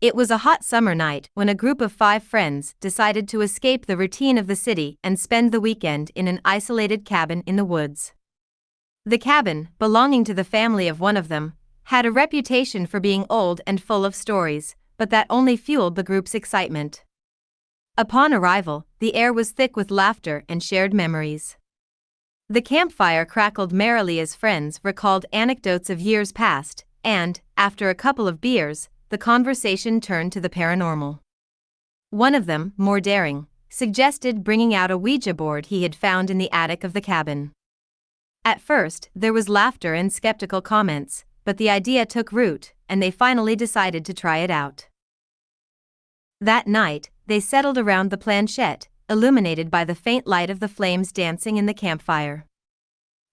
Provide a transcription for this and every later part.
It was a hot summer night when a group of 5 friends decided to escape the routine of the city and spend the weekend in an isolated cabin in the woods. The cabin, belonging to the family of one of them, had a reputation for being old and full of stories, but that only fueled the group's excitement. Upon arrival, the air was thick with laughter and shared memories. The campfire crackled merrily as friends recalled anecdotes of years past, and, after a couple of beers, the conversation turned to the paranormal. One of them, more daring, suggested bringing out a Ouija board he had found in the attic of the cabin. At first, there was laughter and skeptical comments, but the idea took root, and they finally decided to try it out. That night, they settled around the planchette, illuminated by the faint light of the flames dancing in the campfire.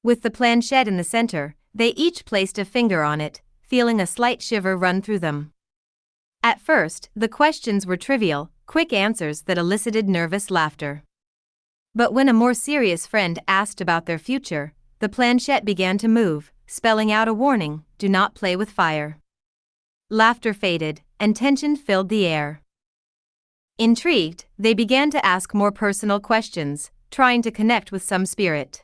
With the planchette in the center, they each placed a finger on it, feeling a slight shiver run through them. At first, the questions were trivial, quick answers that elicited nervous laughter. But when a more serious friend asked about their future, the planchette began to move, spelling out a warning: do not play with fire. Laughter faded, and tension filled the air. Intrigued, they began to ask more personal questions, trying to connect with some spirit.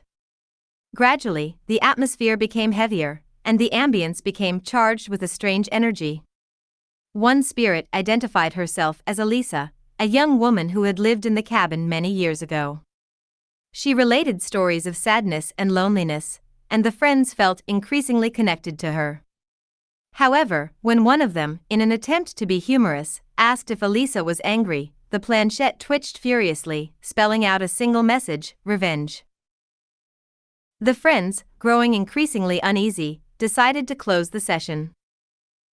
Gradually, the atmosphere became heavier, and the ambience became charged with a strange energy. One spirit identified herself as Elisa, a young woman who had lived in the cabin many years ago. She related stories of sadness and loneliness, and the friends felt increasingly connected to her. However, when one of them, in an attempt to be humorous, asked if Elisa was angry, the planchette twitched furiously, spelling out a single message: revenge. The friends, growing increasingly uneasy, decided to close the session.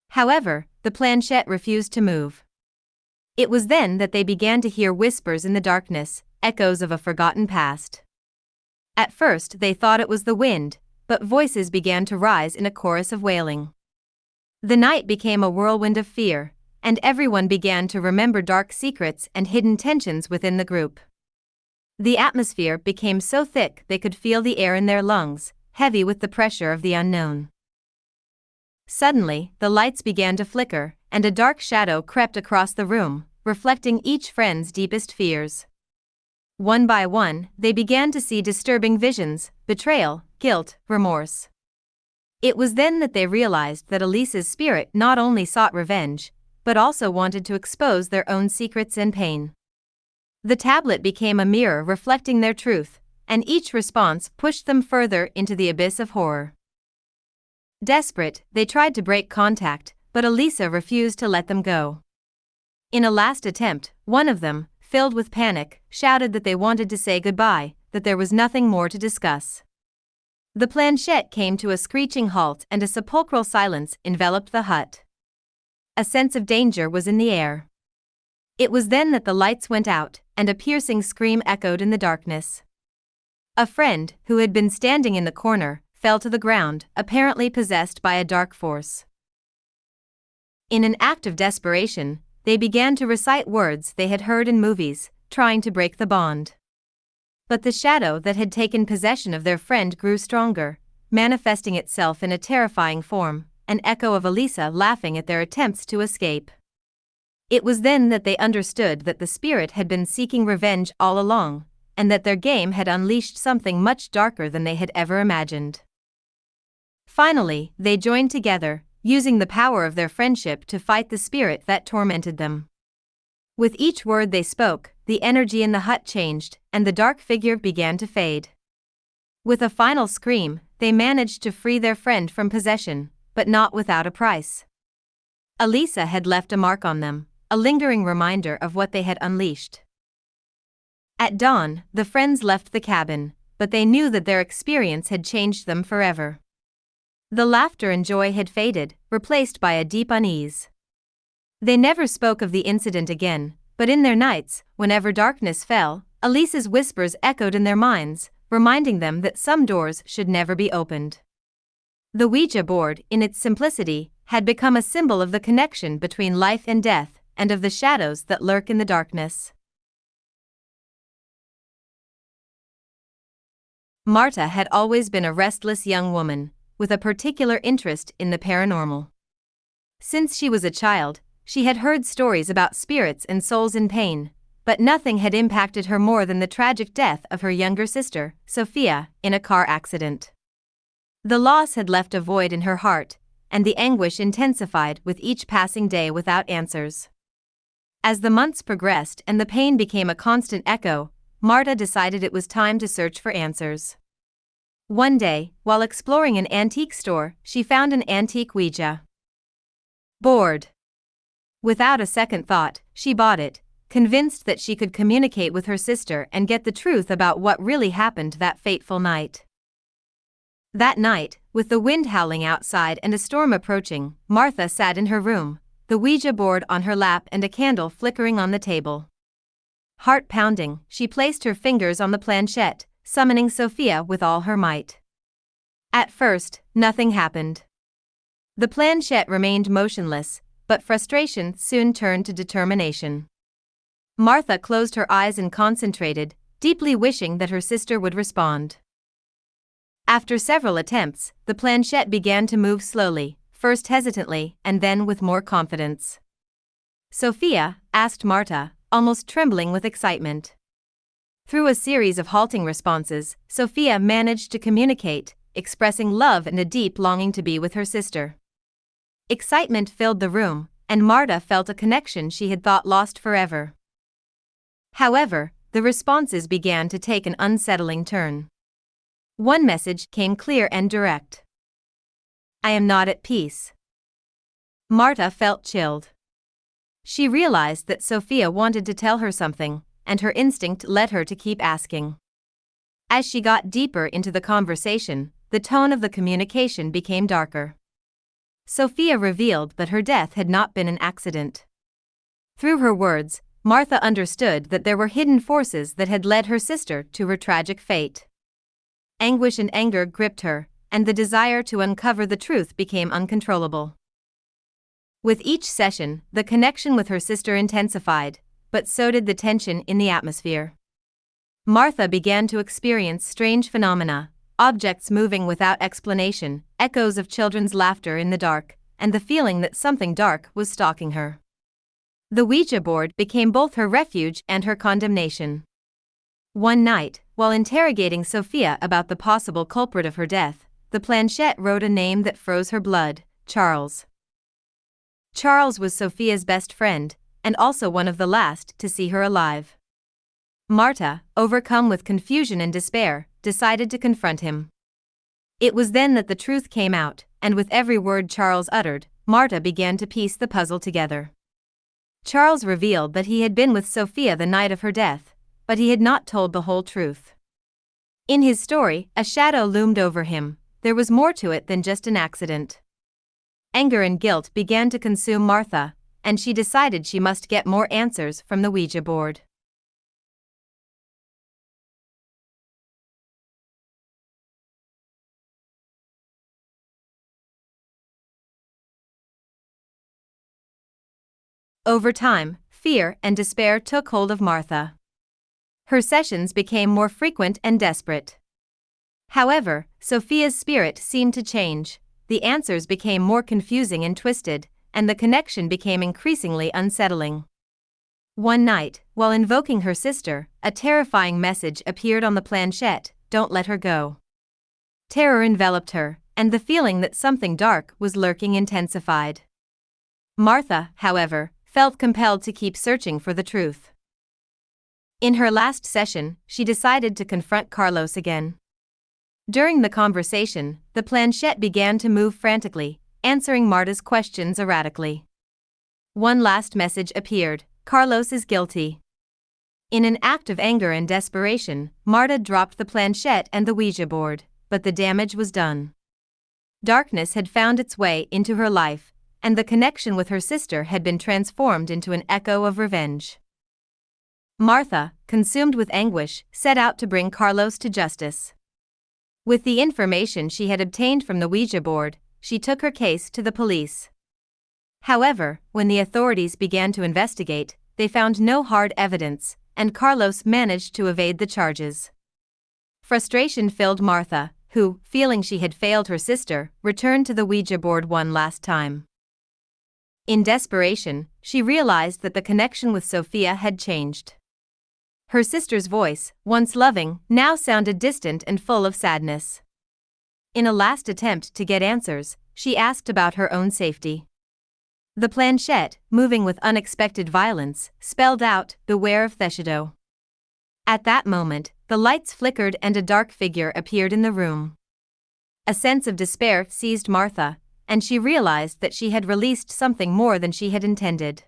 However, the planchette refused to move. It was then that they began to hear whispers in the darkness, echoes of a forgotten past. At first they thought it was the wind, but voices began to rise in a chorus of wailing. The night became a whirlwind of fear, and everyone began to remember dark secrets and hidden tensions within the group. The atmosphere became so thick they could feel the air in their lungs, heavy with the pressure of the unknown. Suddenly, the lights began to flicker, and a dark shadow crept across the room, reflecting each friend's deepest fears. One by one, they began to see disturbing visions: betrayal, guilt, remorse. It was then that they realized that Elisa's spirit not only sought revenge, but also wanted to expose their own secrets and pain. The tablet became a mirror reflecting their truth, and each response pushed them further into the abyss of horror. Desperate, they tried to break contact, but Elisa refused to let them go. In a last attempt, one of them, filled with panic, shouted that they wanted to say goodbye, that there was nothing more to discuss. The planchette came to a screeching halt and a sepulchral silence enveloped the hut. A sense of danger was in the air. It was then that the lights went out, and a piercing scream echoed in the darkness. A friend, who had been standing in the corner, fell to the ground, apparently possessed by a dark force. In an act of desperation, they began to recite words they had heard in movies, trying to break the bond. But the shadow that had taken possession of their friend grew stronger, manifesting itself in a terrifying form, an echo of Elisa laughing at their attempts to escape. It was then that they understood that the spirit had been seeking revenge all along, and that their game had unleashed something much darker than they had ever imagined. Finally, they joined together, using the power of their friendship to fight the spirit that tormented them. With each word they spoke, the energy in the hut changed, and the dark figure began to fade. With a final scream, they managed to free their friend from possession, but not without a price. Elisa had left a mark on them, a lingering reminder of what they had unleashed. At dawn, the friends left the cabin, but they knew that their experience had changed them forever. The laughter and joy had faded, replaced by a deep unease. They never spoke of the incident again, but in their nights, whenever darkness fell, Elisa's whispers echoed in their minds, reminding them that some doors should never be opened. The Ouija board, in its simplicity, had become a symbol of the connection between life and death, and of the shadows that lurk in the darkness. Marta had always been a restless young woman, with a particular interest in the paranormal. Since she was a child, she had heard stories about spirits and souls in pain, but nothing had impacted her more than the tragic death of her younger sister, Sophia, in a car accident. The loss had left a void in her heart, and the anguish intensified with each passing day without answers. As the months progressed and the pain became a constant echo, Marta decided it was time to search for answers. One day, while exploring an antique store, she found an antique Ouija board. Without a second thought, she bought it, convinced that she could communicate with her sister and get the truth about what really happened that fateful night. That night, with the wind howling outside and a storm approaching, Martha sat in her room, the Ouija board on her lap and a candle flickering on the table. Heart pounding, she placed her fingers on the planchette, summoning Sophia with all her might. At first, nothing happened. The planchette remained motionless, but frustration soon turned to determination. Martha closed her eyes and concentrated, deeply wishing that her sister would respond. After several attempts, the planchette began to move slowly, first hesitantly and then with more confidence. "Sophia?" asked Marta, almost trembling with excitement. Through a series of halting responses, Sophia managed to communicate, expressing love and a deep longing to be with her sister. Excitement filled the room, and Marta felt a connection she had thought lost forever. However, the responses began to take an unsettling turn. One message came clear and direct. "I am not at peace." Marta felt chilled. She realized that Sophia wanted to tell her something, and her instinct led her to keep asking. As she got deeper into the conversation, the tone of the communication became darker. Sophia revealed that her death had not been an accident. Through her words, Martha understood that there were hidden forces that had led her sister to her tragic fate. Anguish and anger gripped her, and the desire to uncover the truth became uncontrollable. With each session, the connection with her sister intensified, but so did the tension in the atmosphere. Martha began to experience strange phenomena, objects moving without explanation, echoes of children's laughter in the dark, and the feeling that something dark was stalking her. The Ouija board became both her refuge and her condemnation. One night, while interrogating Sophia about the possible culprit of her death, the planchette wrote a name that froze her blood: Charles. Charles was Sophia's best friend, and also one of the last to see her alive. Marta, overcome with confusion and despair, decided to confront him. It was then that the truth came out, and with every word Charles uttered, Marta began to piece the puzzle together. Charles revealed that he had been with Sophia the night of her death, but he had not told the whole truth. In his story, a shadow loomed over him. There was more to it than just an accident. Anger and guilt began to consume Martha, and she decided she must get more answers from the Ouija board. Over time, fear and despair took hold of Martha. Her sessions became more frequent and desperate. However, Sophia's spirit seemed to change. The answers became more confusing and twisted, and the connection became increasingly unsettling. One night, while invoking her sister, a terrifying message appeared on the planchette: "Don't let her go." Terror enveloped her, and the feeling that something dark was lurking intensified. Martha, however, felt compelled to keep searching for the truth. In her last session, she decided to confront Carlos again. During the conversation, the planchette began to move frantically, answering Marta's questions erratically. One last message appeared: "Carlos is guilty." In an act of anger and desperation, Marta dropped the planchette and the Ouija board, but the damage was done. Darkness had found its way into her life, and the connection with her sister had been transformed into an echo of revenge. Martha, consumed with anguish, set out to bring Carlos to justice. With the information she had obtained from the Ouija board, she took her case to the police. However, when the authorities began to investigate, they found no hard evidence, and Carlos managed to evade the charges. Frustration filled Martha, who, feeling she had failed her sister, returned to the Ouija board one last time. In desperation, she realized that the connection with Sophia had changed. Her sister's voice, once loving, now sounded distant and full of sadness. In a last attempt to get answers, she asked about her own safety. The planchette, moving with unexpected violence, spelled out, "Beware of Theshido." At that moment, the lights flickered and a dark figure appeared in the room. A sense of despair seized Martha, and she realized that she had released something more than she had intended.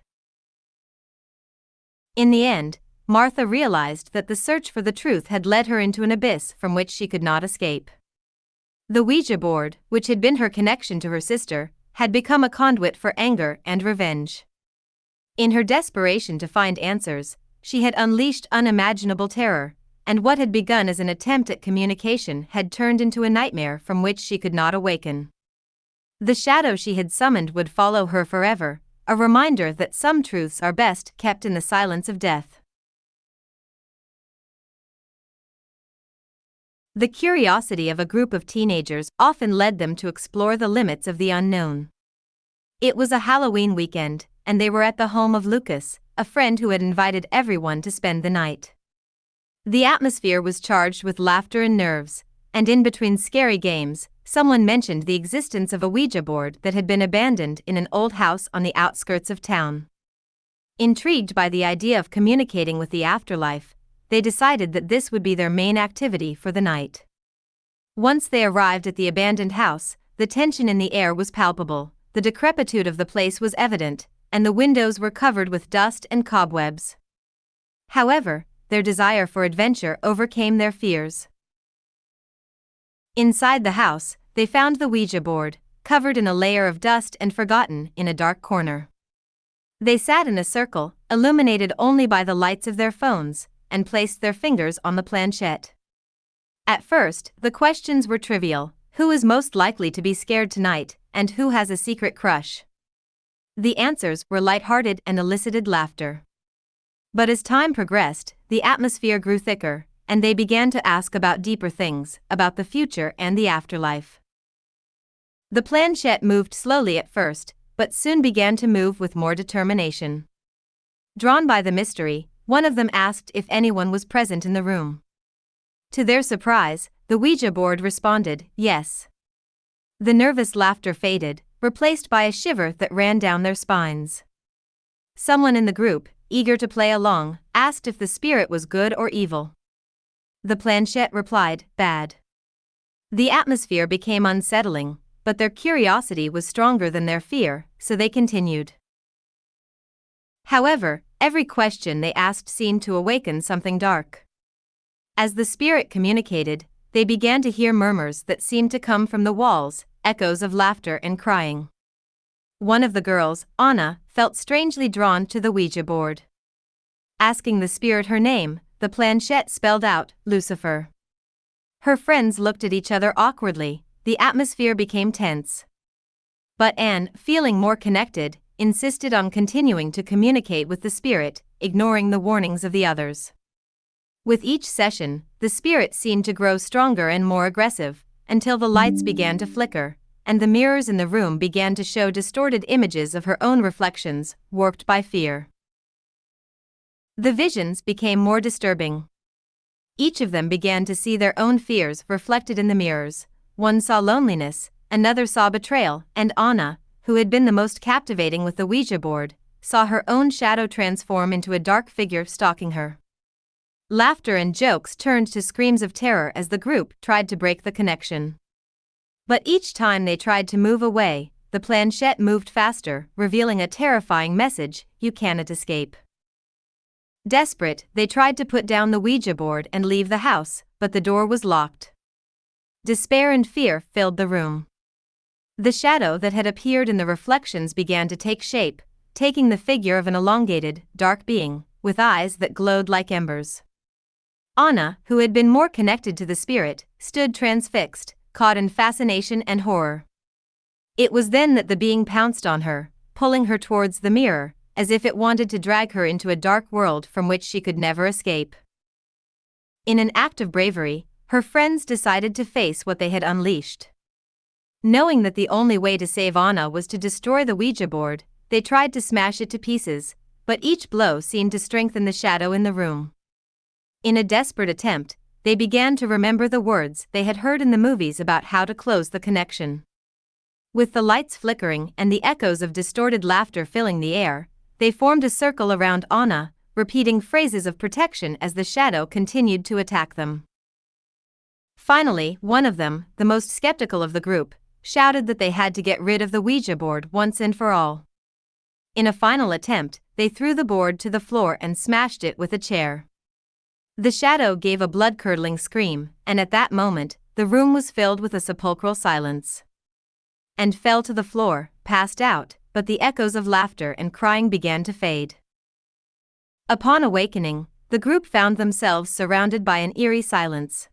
In the end, Martha realized that the search for the truth had led her into an abyss from which she could not escape. The Ouija board, which had been her connection to her sister, had become a conduit for anger and revenge. In her desperation to find answers, she had unleashed unimaginable terror, and what had begun as an attempt at communication had turned into a nightmare from which she could not awaken. The shadow she had summoned would follow her forever, a reminder that some truths are best kept in the silence of death. The curiosity of a group of teenagers often led them to explore the limits of the unknown. It was a Halloween weekend, and they were at the home of Lucas, a friend who had invited everyone to spend the night. The atmosphere was charged with laughter and nerves, and in between scary games, someone mentioned the existence of a Ouija board that had been abandoned in an old house on the outskirts of town. Intrigued by the idea of communicating with the afterlife, they decided that this would be their main activity for the night. Once they arrived at the abandoned house, the tension in the air was palpable, the decrepitude of the place was evident, and the windows were covered with dust and cobwebs. However, their desire for adventure overcame their fears. Inside the house, they found the Ouija board, covered in a layer of dust and forgotten in a dark corner. They sat in a circle, illuminated only by the lights of their phones, and placed their fingers on the planchette. At first, the questions were trivial: who is most likely to be scared tonight, and who has a secret crush? The answers were lighthearted and elicited laughter. But as time progressed, the atmosphere grew thicker, and they began to ask about deeper things, about the future and the afterlife. The planchette moved slowly at first, but soon began to move with more determination. Drawn by the mystery, one of them asked if anyone was present in the room. To their surprise, the Ouija board responded, yes. The nervous laughter faded, replaced by a shiver that ran down their spines. Someone in the group, eager to play along, asked if the spirit was good or evil. The planchette replied, bad. The atmosphere became unsettling, but their curiosity was stronger than their fear, so they continued. However, every question they asked seemed to awaken something dark. As the spirit communicated, they began to hear murmurs that seemed to come from the walls, echoes of laughter and crying. One of the girls, Anna, felt strangely drawn to the Ouija board. Asking the spirit her name, the planchette spelled out, Lucifer. Her friends looked at each other awkwardly, the atmosphere became tense. But Anne, feeling more connected, insisted on continuing to communicate with the spirit, ignoring the warnings of the others. With each session, the spirit seemed to grow stronger and more aggressive, until the lights began to flicker, and the mirrors in the room began to show distorted images of her own reflections, warped by fear. The visions became more disturbing. Each of them began to see their own fears reflected in the mirrors. One saw loneliness, another saw betrayal, and Anna, who had been the most captivating with the Ouija board, saw her own shadow transform into a dark figure stalking her. Laughter and jokes turned to screams of terror as the group tried to break the connection. But each time they tried to move away, the planchette moved faster, revealing a terrifying message: you cannot escape. Desperate, they tried to put down the Ouija board and leave the house, but the door was locked. Despair and fear filled the room. The shadow that had appeared in the reflections began to take shape, taking the figure of an elongated, dark being, with eyes that glowed like embers. Anna, who had been more connected to the spirit, stood transfixed, caught in fascination and horror. It was then that the being pounced on her, pulling her towards the mirror, as if it wanted to drag her into a dark world from which she could never escape. In an act of bravery, her friends decided to face what they had unleashed. Knowing that the only way to save Anna was to destroy the Ouija board, they tried to smash it to pieces, but each blow seemed to strengthen the shadow in the room. In a desperate attempt, they began to remember the words they had heard in the movies about how to close the connection. With the lights flickering and the echoes of distorted laughter filling the air, they formed a circle around Anna, repeating phrases of protection as the shadow continued to attack them. Finally, one of them, the most skeptical of the group, shouted that they had to get rid of the Ouija board once and for all. In a final attempt, they threw the board to the floor and smashed it with a chair. The shadow gave a blood-curdling scream, and at that moment, the room was filled with a sepulchral silence. And fell to the floor, passed out, but the echoes of laughter and crying began to fade. Upon awakening, the group found themselves surrounded by an eerie silence.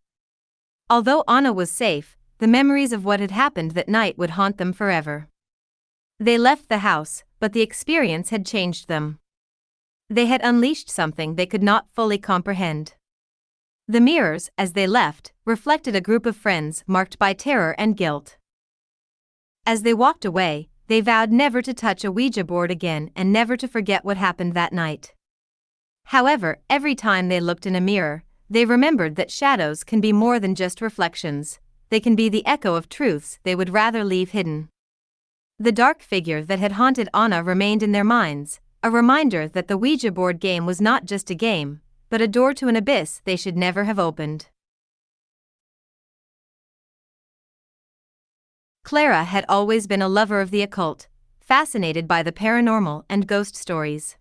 Although Anna was safe, the memories of what had happened that night would haunt them forever. They left the house, but the experience had changed them. They had unleashed something they could not fully comprehend. The mirrors, as they left, reflected a group of friends marked by terror and guilt. As they walked away, they vowed never to touch a Ouija board again and never to forget what happened that night. However, every time they looked in a mirror, they remembered that shadows can be more than just reflections. They can be the echo of truths they would rather leave hidden. The dark figure that had haunted Anna remained in their minds, a reminder that the Ouija board game was not just a game, but a door to an abyss they should never have opened. Clara had always been a lover of the occult, fascinated by the paranormal and ghost stories.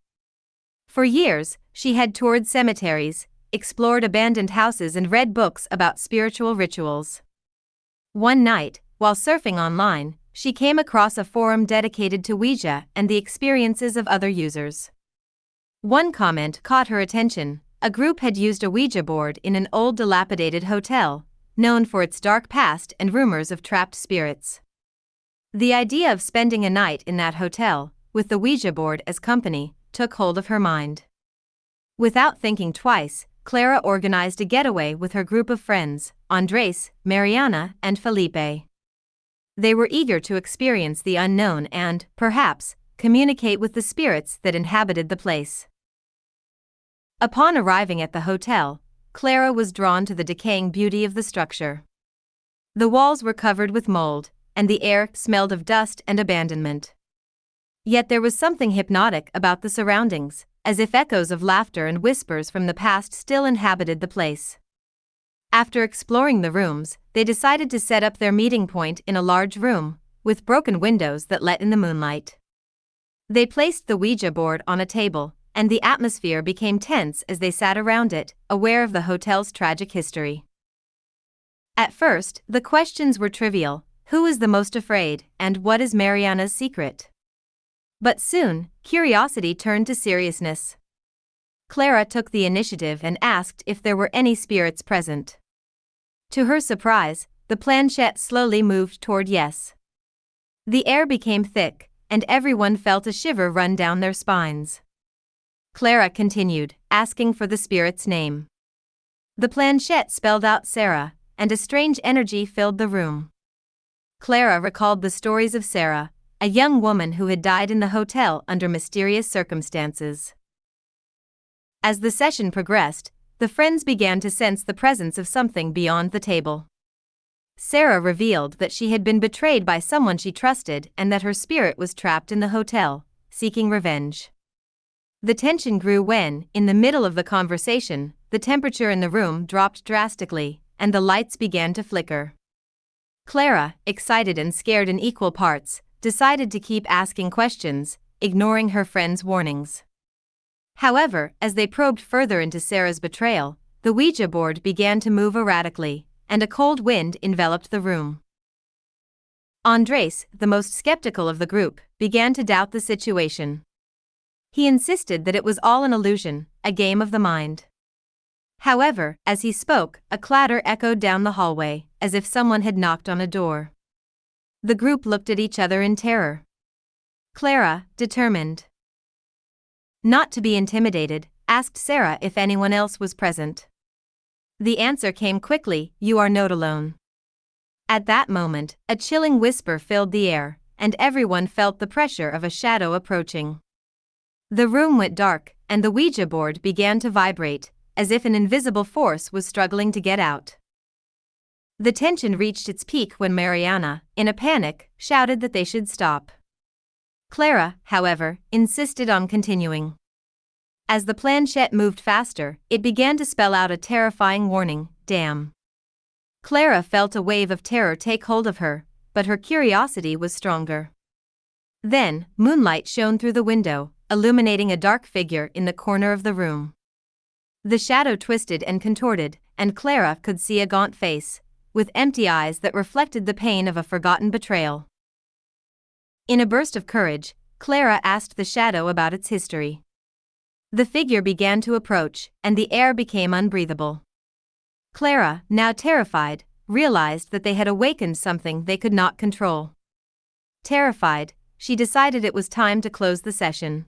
For years, she had toured cemeteries, explored abandoned houses and read books about spiritual rituals. One night, while surfing online, she came across a forum dedicated to Ouija and the experiences of other users. One comment caught her attention. A group had used a Ouija board in an old dilapidated hotel, known for its dark past and rumors of trapped spirits. The idea of spending a night in that hotel, with the Ouija board as company, took hold of her mind. Without thinking twice, Clara organized a getaway with her group of friends, Andres, Mariana, and Felipe. They were eager to experience the unknown and, perhaps, communicate with the spirits that inhabited the place. Upon arriving at the hotel, Clara was drawn to the decaying beauty of the structure. The walls were covered with mold, and the air smelled of dust and abandonment. Yet there was something hypnotic about the surroundings, as if echoes of laughter and whispers from the past still inhabited the place. After exploring the rooms, they decided to set up their meeting point in a large room, with broken windows that let in the moonlight. They placed the Ouija board on a table, and the atmosphere became tense as they sat around it, aware of the hotel's tragic history. At first, the questions were trivial: who is the most afraid, and what is Mariana's secret? But soon, curiosity turned to seriousness. Clara took the initiative and asked if there were any spirits present. To her surprise, the planchette slowly moved toward yes. The air became thick, and everyone felt a shiver run down their spines. Clara continued, asking for the spirit's name. The planchette spelled out Sarah, and a strange energy filled the room. Clara recalled the stories of Sarah, a young woman who had died in the hotel under mysterious circumstances. As the session progressed, the friends began to sense the presence of something beyond the table. Sarah revealed that she had been betrayed by someone she trusted and that her spirit was trapped in the hotel, seeking revenge. The tension grew when, in the middle of the conversation, the temperature in the room dropped drastically, and the lights began to flicker. Clara, excited and scared in equal parts, decided to keep asking questions, ignoring her friend's warnings. However, as they probed further into Sarah's betrayal, the Ouija board began to move erratically, and a cold wind enveloped the room. Andres, the most skeptical of the group, began to doubt the situation. He insisted that it was all an illusion, a game of the mind. However, as he spoke, a clatter echoed down the hallway, as if someone had knocked on a door. The group looked at each other in terror. Clara, determined not to be intimidated, asked Sarah if anyone else was present. The answer came quickly: "You are not alone." At that moment, a chilling whisper filled the air: and everyone felt the pressure of a shadow approaching. The room went dark, and the Ouija board began to vibrate, as if an invisible force was struggling to get out. The tension reached its peak when Mariana, in a panic, shouted that they should stop. Clara, however, insisted on continuing. As the planchette moved faster, it began to spell out a terrifying warning, "Damn." Clara felt a wave of terror take hold of her, but her curiosity was stronger. Then, moonlight shone through the window, illuminating a dark figure in the corner of the room. The shadow twisted and contorted, and Clara could see a gaunt face, with empty eyes that reflected the pain of a forgotten betrayal. In a burst of courage, Clara asked the shadow about its history. The figure began to approach, and the air became unbreathable. Clara, now terrified, realized that they had awakened something they could not control. Terrified, she decided it was time to close the session.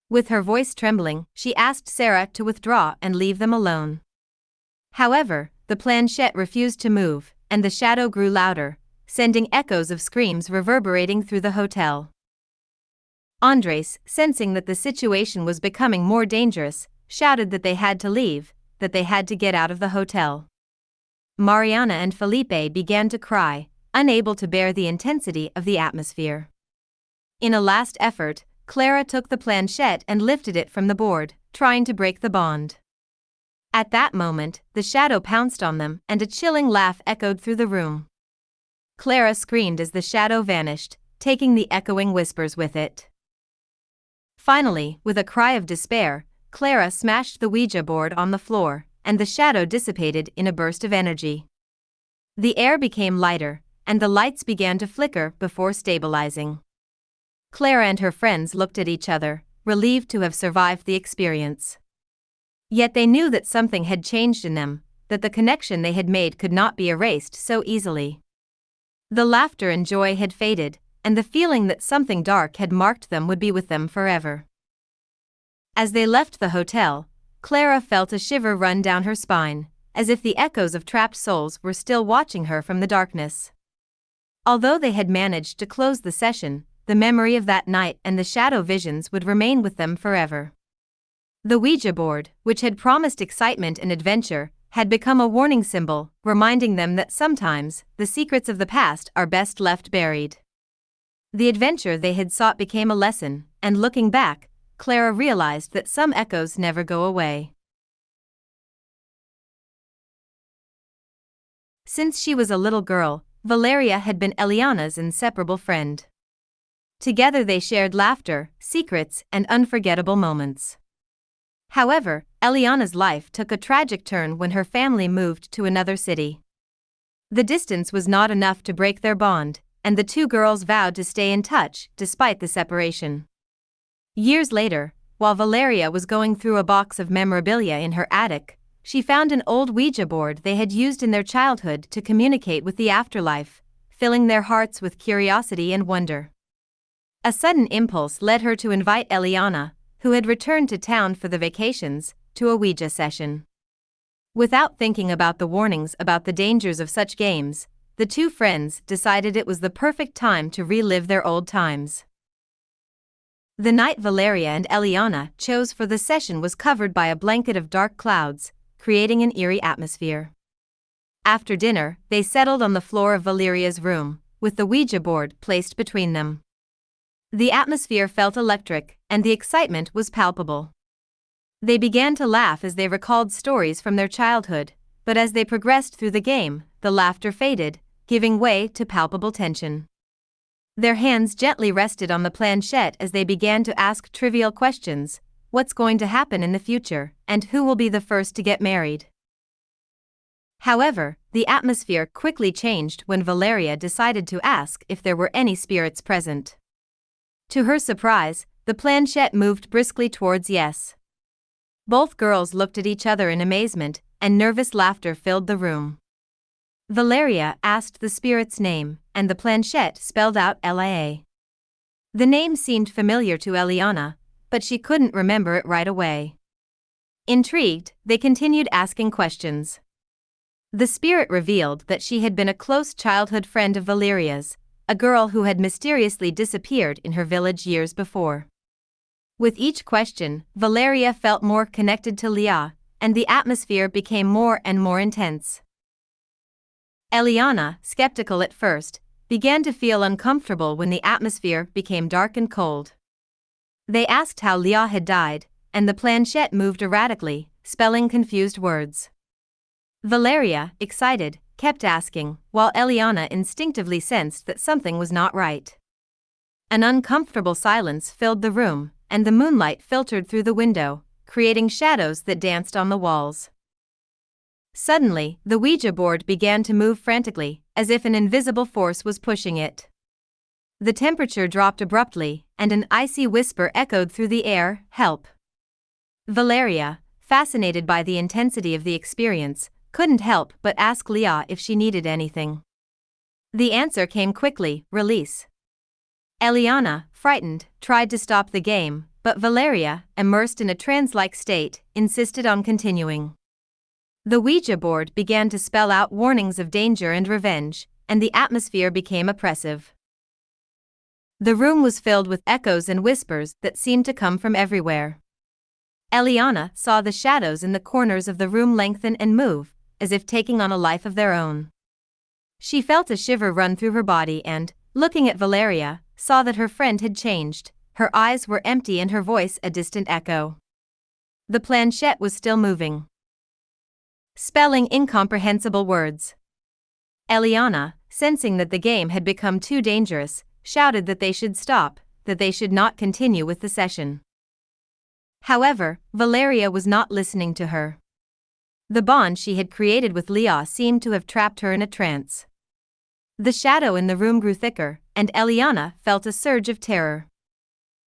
With her voice trembling, she asked Sarah to withdraw and leave them alone. However, the planchette refused to move, and the shadow grew louder, sending echoes of screams reverberating through the hotel. Andres, sensing that the situation was becoming more dangerous, shouted that they had to leave, that they had to get out of the hotel. Mariana and Felipe began to cry, unable to bear the intensity of the atmosphere. In a last effort, Clara took the planchette and lifted it from the board, trying to break the bond. At that moment, the shadow pounced on them, and a chilling laugh echoed through the room. Clara screamed as the shadow vanished, taking the echoing whispers with it. Finally, with a cry of despair, Clara smashed the Ouija board on the floor, and the shadow dissipated in a burst of energy. The air became lighter, and the lights began to flicker before stabilizing. Clara and her friends looked at each other, relieved to have survived the experience. Yet they knew that something had changed in them, that the connection they had made could not be erased so easily. The laughter and joy had faded, and the feeling that something dark had marked them would be with them forever. As they left the hotel, Clara felt a shiver run down her spine, as if the echoes of trapped souls were still watching her from the darkness. Although they had managed to close the session, the memory of that night and the shadow visions would remain with them forever. The Ouija board, which had promised excitement and adventure, had become a warning symbol, reminding them that sometimes the secrets of the past are best left buried. The adventure they had sought became a lesson, and looking back, Clara realized that some echoes never go away. Since she was a little girl, Valeria had been Eliana's inseparable friend. Together they shared laughter, secrets, and unforgettable moments. However, Eliana's life took a tragic turn when her family moved to another city. The distance was not enough to break their bond, and the two girls vowed to stay in touch despite the separation. Years later, while Valeria was going through a box of memorabilia in her attic, she found an old Ouija board they had used in their childhood to communicate with the afterlife, filling their hearts with curiosity and wonder. A sudden impulse led her to invite Eliana, who had returned to town for the vacations, to a Ouija session. Without thinking about the warnings about the dangers of such games, the two friends decided it was the perfect time to relive their old times. The night Valeria and Eliana chose for the session was covered by a blanket of dark clouds, creating an eerie atmosphere. After dinner, they settled on the floor of Valeria's room, with the Ouija board placed between them. The atmosphere felt electric, and the excitement was palpable. They began to laugh as they recalled stories from their childhood, but as they progressed through the game, the laughter faded, giving way to palpable tension. Their hands gently rested on the planchette as they began to ask trivial questions: what's going to happen in the future, and who will be the first to get married? However, the atmosphere quickly changed when Valeria decided to ask if there were any spirits present. To her surprise, the planchette moved briskly towards yes. Both girls looked at each other in amazement, and nervous laughter filled the room. Valeria asked the spirit's name, and the planchette spelled out Lia. The name seemed familiar to Eliana, but she couldn't remember it right away. Intrigued, they continued asking questions. The spirit revealed that she had been a close childhood friend of Valeria's, a girl who had mysteriously disappeared in her village years before. With each question, Valeria felt more connected to Leah, and the atmosphere became more and more intense. Eliana, skeptical at first, began to feel uncomfortable when the atmosphere became dark and cold. They asked how Leah had died, and the planchette moved erratically, spelling confused words. Valeria, excited, kept asking, while Eliana instinctively sensed that something was not right. An uncomfortable silence filled the room, and the moonlight filtered through the window, creating shadows that danced on the walls. Suddenly, the Ouija board began to move frantically, as if an invisible force was pushing it. The temperature dropped abruptly, and an icy whisper echoed through the air, "Help." Valeria, fascinated by the intensity of the experience, couldn't help but ask Leah if she needed anything. The answer came quickly, "Release." Eliana, frightened, tried to stop the game, but Valeria, immersed in a trance-like state, insisted on continuing. The Ouija board began to spell out warnings of danger and revenge, and the atmosphere became oppressive. The room was filled with echoes and whispers that seemed to come from everywhere. Eliana saw the shadows in the corners of the room lengthen and move, as if taking on a life of their own. She felt a shiver run through her body and, looking at Valeria, saw that her friend had changed. Her eyes were empty and her voice a distant echo. The planchette was still moving, spelling incomprehensible words. Eliana, sensing that the game had become too dangerous, shouted that they should stop, that they should not continue with the session. However, Valeria was not listening to her. The bond she had created with Leah seemed to have trapped her in a trance. The shadow in the room grew thicker, and Eliana felt a surge of terror.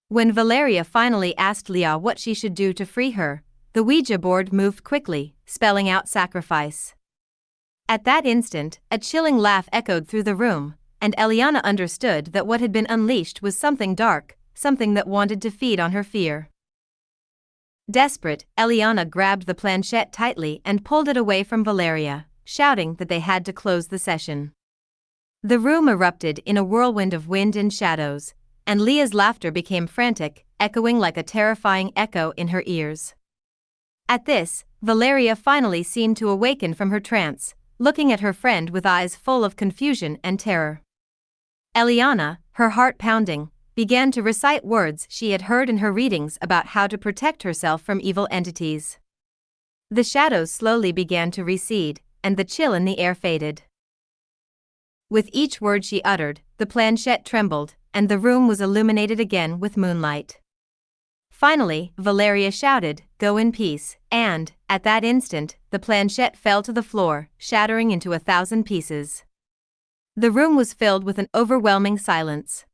When Valeria finally asked Leah what she should do to free her, the Ouija board moved quickly, spelling out sacrifice. At that instant, a chilling laugh echoed through the room, and Eliana understood that what had been unleashed was something dark, something that wanted to feed on her fear. Desperate, Eliana grabbed the planchette tightly and pulled it away from Valeria, shouting that they had to close the session. The room erupted in a whirlwind of wind and shadows, and Leah's laughter became frantic, echoing like a terrifying echo in her ears. At this, Valeria finally seemed to awaken from her trance, looking at her friend with eyes full of confusion and terror. Eliana, her heart pounding, began to recite words she had heard in her readings about how to protect herself from evil entities. The shadows slowly began to recede, and the chill in the air faded. With each word she uttered, the planchette trembled, and the room was illuminated again with moonlight. Finally, Valeria shouted, "Go in peace," and, at that instant, the planchette fell to the floor, shattering into 1,000 pieces. The room was filled with an overwhelming silence.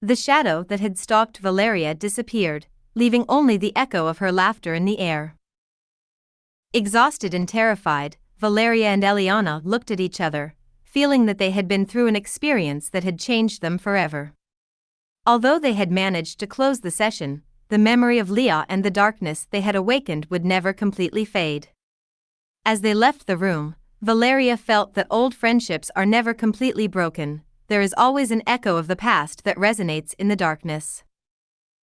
The shadow that had stalked Valeria disappeared, leaving only the echo of her laughter in the air. Exhausted and terrified, Valeria and Eliana looked at each other, feeling that they had been through an experience that had changed them forever. Although they had managed to close the session, the memory of Leah and the darkness they had awakened would never completely fade. As they left the room, Valeria felt that old friendships are never completely broken. There is always an echo of the past that resonates in the darkness.